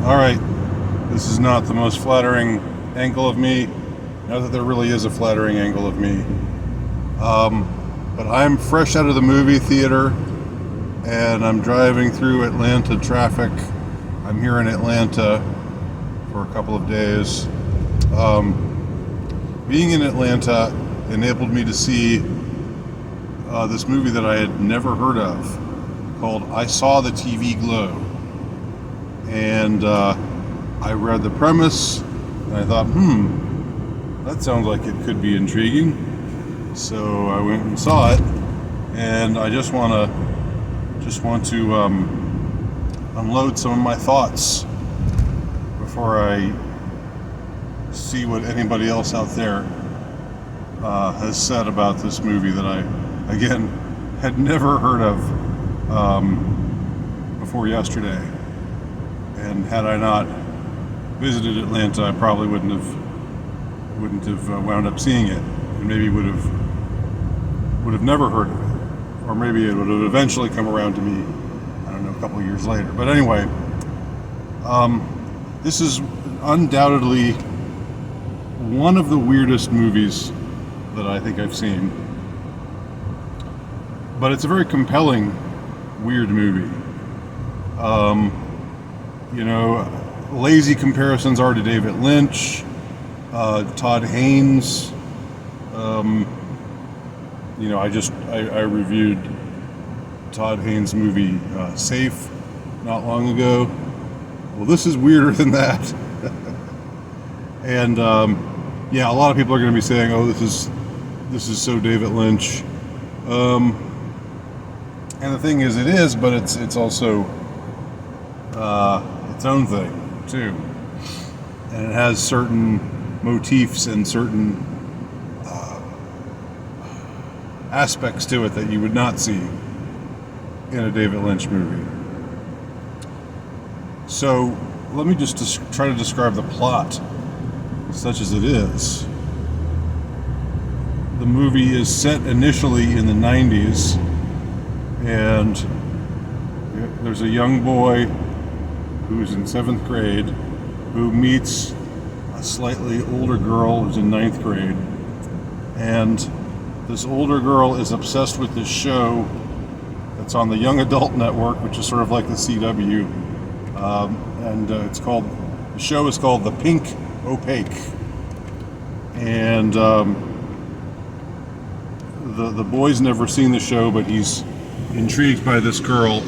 Alright, this is not the most flattering angle of me. Not that there really is a flattering angle of me. But I'm fresh out of the movie theater and I'm driving through Atlanta traffic. I'm here in Atlanta for a couple of days. Being in Atlanta enabled me to see this movie that I had never heard of called I Saw the TV Glow. And I read the premise and I thought, that sounds like it could be intriguing. So I went and saw it, and I just want to unload some of my thoughts before I see what anybody else out there has said about this movie that I, again, had never heard of before yesterday. And had I not visited Atlanta, I probably wouldn't have wound up seeing it, and maybe would have never heard of it, or maybe it would have eventually come around to me, I don't know, a couple of years later. But anyway, this is undoubtedly one of the weirdest movies that I think I've seen, but it's a very compelling weird movie. Lazy comparisons are to David Lynch, Todd Haynes. I reviewed Todd Haynes' movie Safe not long ago. Well, this is weirder than that. And a lot of people are going to be saying, "Oh, this is so David Lynch." And the thing is, it is, but it's also its own thing too, and it has certain motifs and certain aspects to it that you would not see in a David Lynch movie. So let me just try to describe the plot, such as it is. The movie is set initially in the 90s, and there's a young boy who's in 7th grade who meets a slightly older girl who's in 9th grade, and this older girl is obsessed with this show that's on the Young Adult Network, which is sort of like the CW, and the show is called The Pink Opaque, and the boy's never seen the show, but he's intrigued by this girl,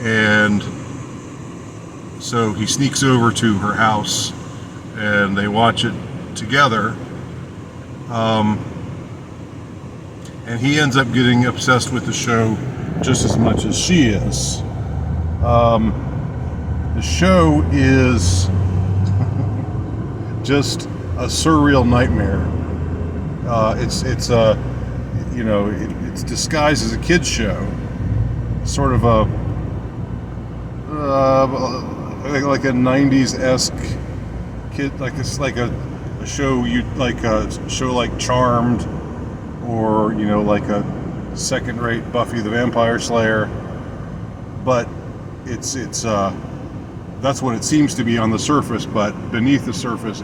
and so he sneaks over to her house and they watch it together. And he ends up getting obsessed with the show just as much as she is. The show is just a surreal nightmare. It's disguised as a kids show, sort of like a 90s-esque kid, it's like a show like Charmed, or like a second-rate Buffy the Vampire Slayer, but it's that's what it seems to be on the surface, but beneath the surface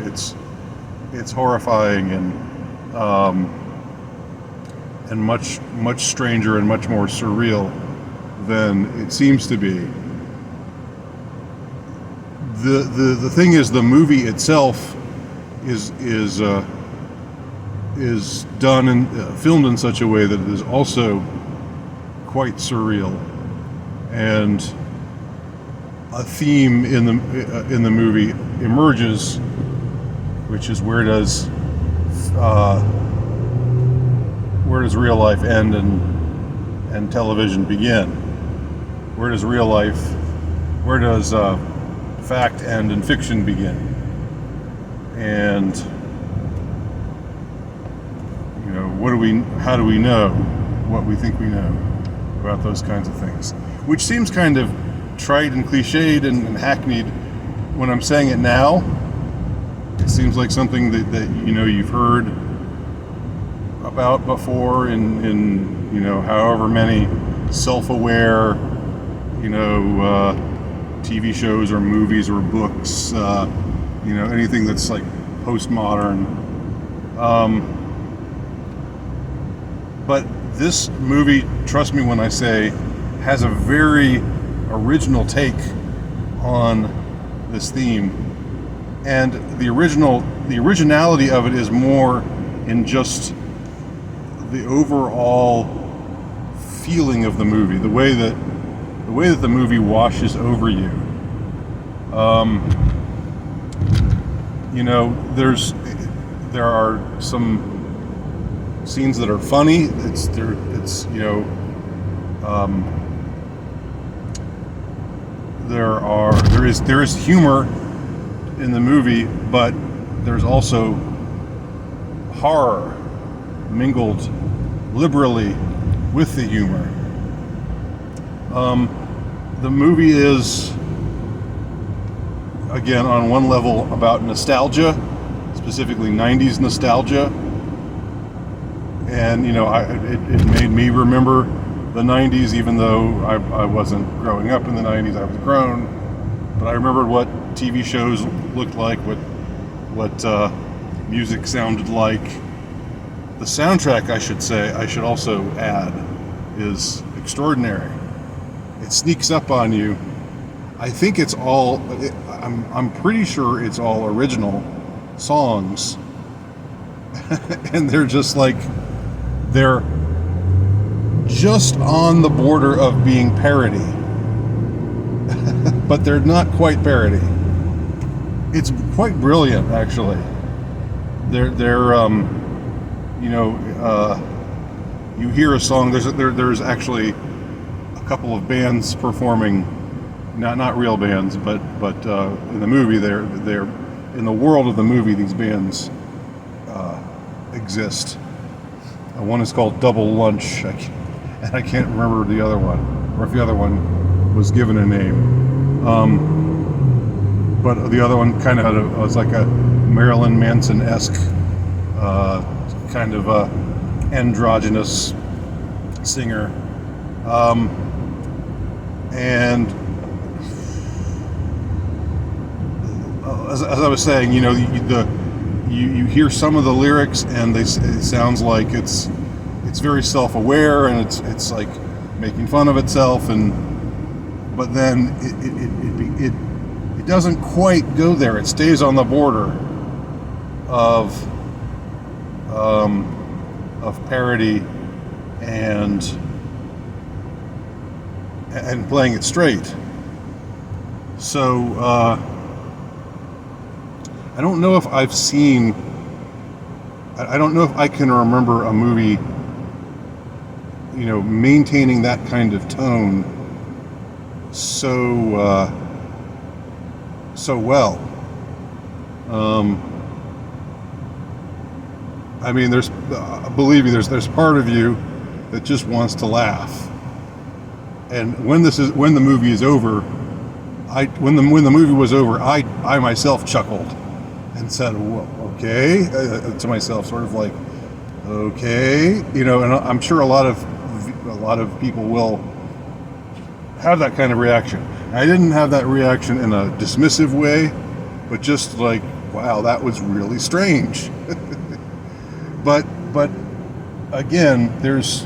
it's horrifying and much stranger and much more surreal than it seems to be. The thing is, the movie itself is done and filmed in such a way that it is also quite surreal, and a theme in the movie emerges, which is where does real life end and television begin? Where does fact end and fiction begin? And how do we know what we think we know about those kinds of things? Which seems kind of trite and cliched and hackneyed when I'm saying it now. It seems like something that you've heard about before in however many self-aware TV TV shows or movies or books, anything that's like postmodern. But this movie, trust me when I say, has a very original take on this theme. And the originality of it is more in just the overall feeling of the movie, the way that the movie washes over you. There are some scenes that are funny. There is humor in the movie, but there's also horror mingled liberally with the humor. The movie is, again, on one level about nostalgia, specifically 90s nostalgia. And, it made me remember the 90s, even though I wasn't growing up in the 90s, I was grown. But I remembered what TV shows looked like, what music sounded like. The soundtrack, I should also add, is extraordinary. It sneaks up on you. I think I'm pretty sure it's all original songs. And they're just on the border of being parody. But they're not quite parody. It's quite brilliant, actually. You hear a song. There's actually a couple of bands performing, not real bands, but in the movie, they're in the world of the movie. These bands exist. One is called Double Lunch, and I can't remember the other one, or if the other one was given a name. But the other one kind of was like a Marilyn Manson-esque kind of androgynous singer. And as I was saying, you hear some of the lyrics, and it sounds like it's very self-aware, and it's like making fun of itself, but then it doesn't quite go there. It stays on the border of parody and playing it straight. So I don't know if I've seen. I don't know if I can remember a movie, maintaining that kind of tone so well. Believe me, there's part of you that just wants to laugh. And when the movie is over, when the movie was over, I myself chuckled and said, well, okay, to myself, sort of like, okay, and I'm sure a lot of people will have that kind of reaction. I didn't have that reaction in a dismissive way, but just like, wow, that was really strange. But again, there's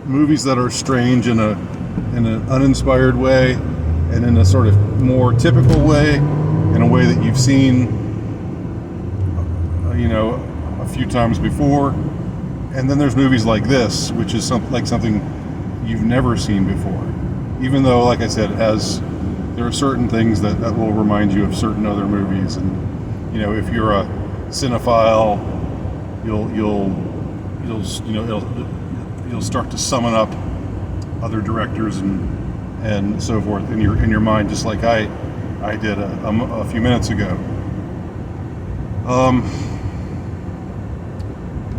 movies that are strange in an uninspired way, and in a sort of more typical way, in a way that you've seen, a few times before. And then there's movies like this, which is something you've never seen before. Even though, like I said, there are certain things that will remind you of certain other movies, and if you're a cinephile, you'll start to summon up other directors and so forth in your mind, just like I did a few minutes ago.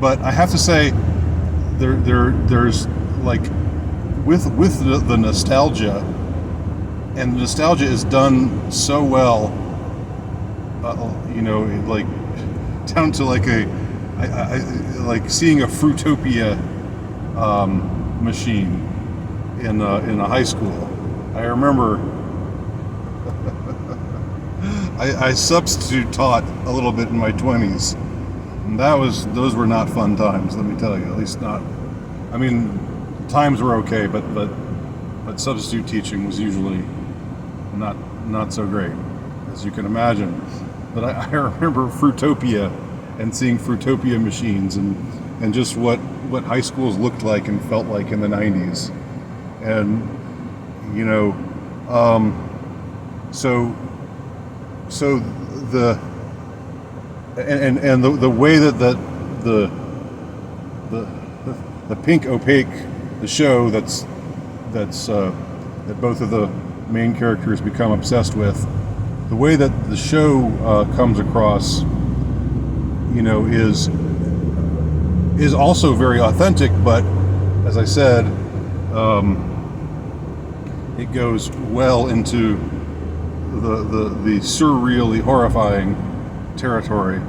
But I have to say, there's like with the nostalgia, and the nostalgia is done so well, like down to like I like seeing a Fruitopia machine in a high school. I remember I substitute taught a little bit in my 20s. And those were not fun times, let me tell you. At least not. I mean, times were okay, but substitute teaching was usually not so great, as you can imagine. But I remember Fruitopia and seeing Fruitopia machines and just what high schools looked like and felt like in the 90s. And you know, so the way that the pink opaque, the show that both of the main characters become obsessed with, the way that the show comes across, you know, is also very authentic, but as I said, it goes well into the surreal, the horrifying territory.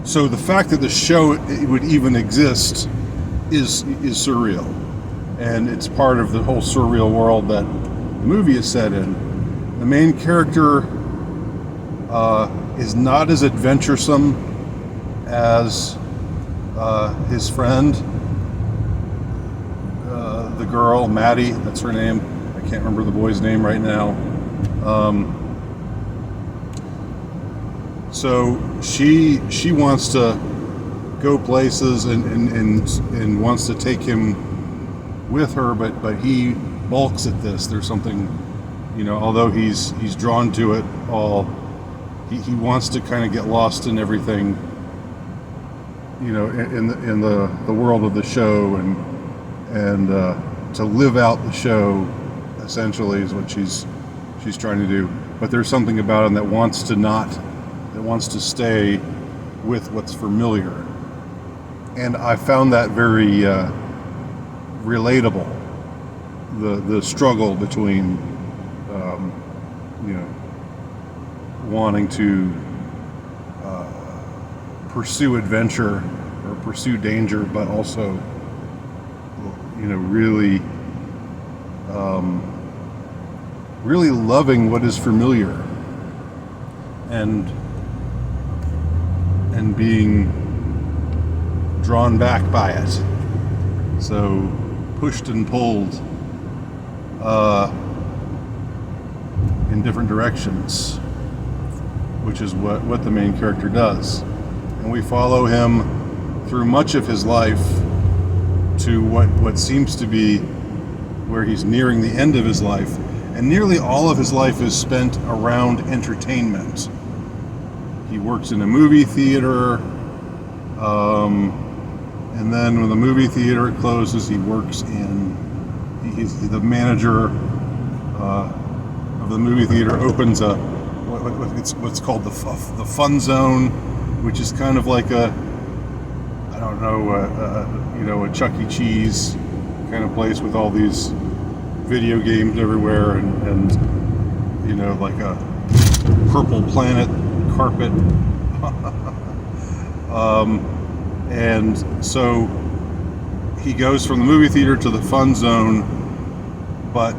So the fact that the show would even exist is surreal, and it's part of the whole surreal world that the movie is set in. The main character is not as adventuresome as his friend, the girl, Maddie, that's her name. I can't remember the boy's name right now. So she wants to go places and wants to take him with her, but he balks at this. There's something, you know, although he's drawn to it all, he wants to kind of get lost in everything, you know, in the world of the show, and to live out the show essentially is what she's trying to do. But there's something about him that wants to stay with what's familiar, and I found that very relatable. The struggle between you know, wanting to pursue adventure or pursue danger, but also, you know, really loving what is familiar, and being drawn back by it. So pushed and pulled in different directions, which is what the main character does. And we follow him through much of his life to what seems to be where he's nearing the end of his life. And nearly all of his life is spent around entertainment. He works in a movie theater, and then when the movie theater closes, he's the manager of the movie theater, opens what's called the fun zone, which is kind of like a Chuck E. Cheese kind of place with all these video games everywhere, and you know, like a Purple Planet carpet. And so he goes from the movie theater to the fun zone, but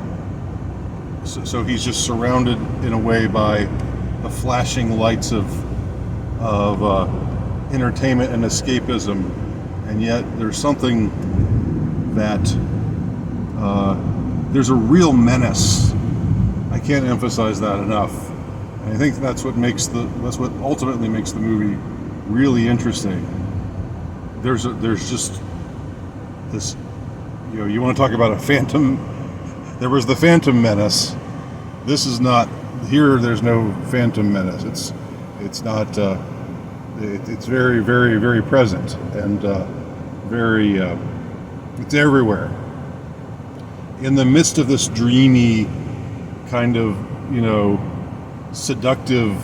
so he's just surrounded in a way by the flashing lights of entertainment and escapism, and yet there's something that there's a real menace. I can't emphasize that enough. And I think that's what ultimately makes the movie really interesting. There's just this, you know, you want to talk about a phantom. There was the Phantom Menace. This is not here. There's no Phantom Menace. It's not. It's very, very, very present, and very. It's everywhere. In the midst of this dreamy, kind of, you know, seductive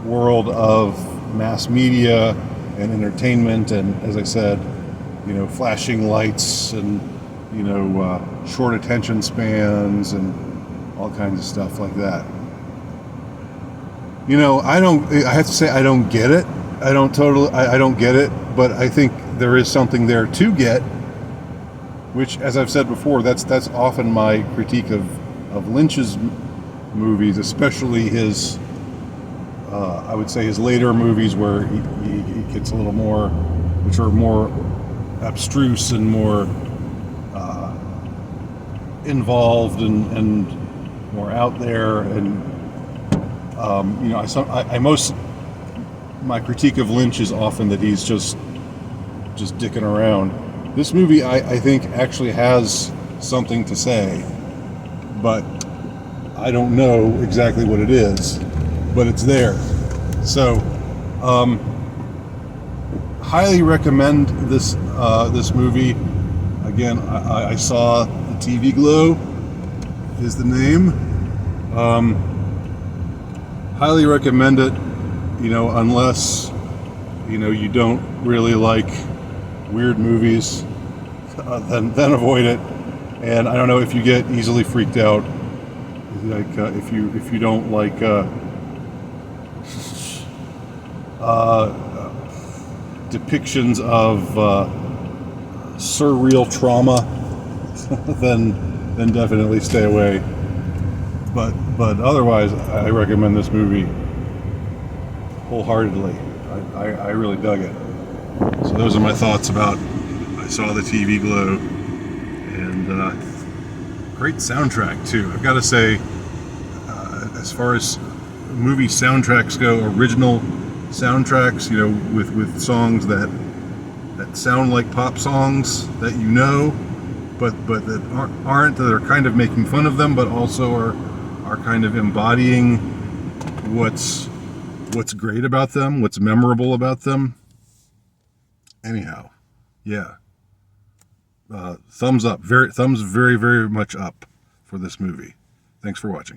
world of mass media and entertainment, and as I said, you know, flashing lights and, you know, short attention spans and all kinds of stuff like that. You know, I have to say I don't get it. I don't get it, but I think there is something there to get, which, as I've said before, that's often my critique of Lynch's movies, especially his, I would say his later movies where he gets a little more, which are more abstruse and more involved and more out there, and my critique of Lynch is often that he's just dicking around. This movie, I think, actually has something to say, but I don't know exactly what it is, but it's there. So, highly recommend this movie. Again, I saw the TV Glow is the name. Highly recommend it. Unless you don't really like weird movies, then avoid it. And I don't know if you get easily freaked out, like if you don't like depictions of surreal trauma, then definitely stay away. But otherwise, I recommend this movie wholeheartedly. I really dug it. So those are my thoughts about I Saw the TV Glow, and great soundtrack too. I've got to say, as far as movie soundtracks go, original soundtracks, with songs that sound like pop songs that but that aren't, that are kind of making fun of them, but also are kind of embodying what's great about them, what's memorable about them. Anyhow, yeah. Thumbs up, thumbs very, very much up for this movie. Thanks for watching.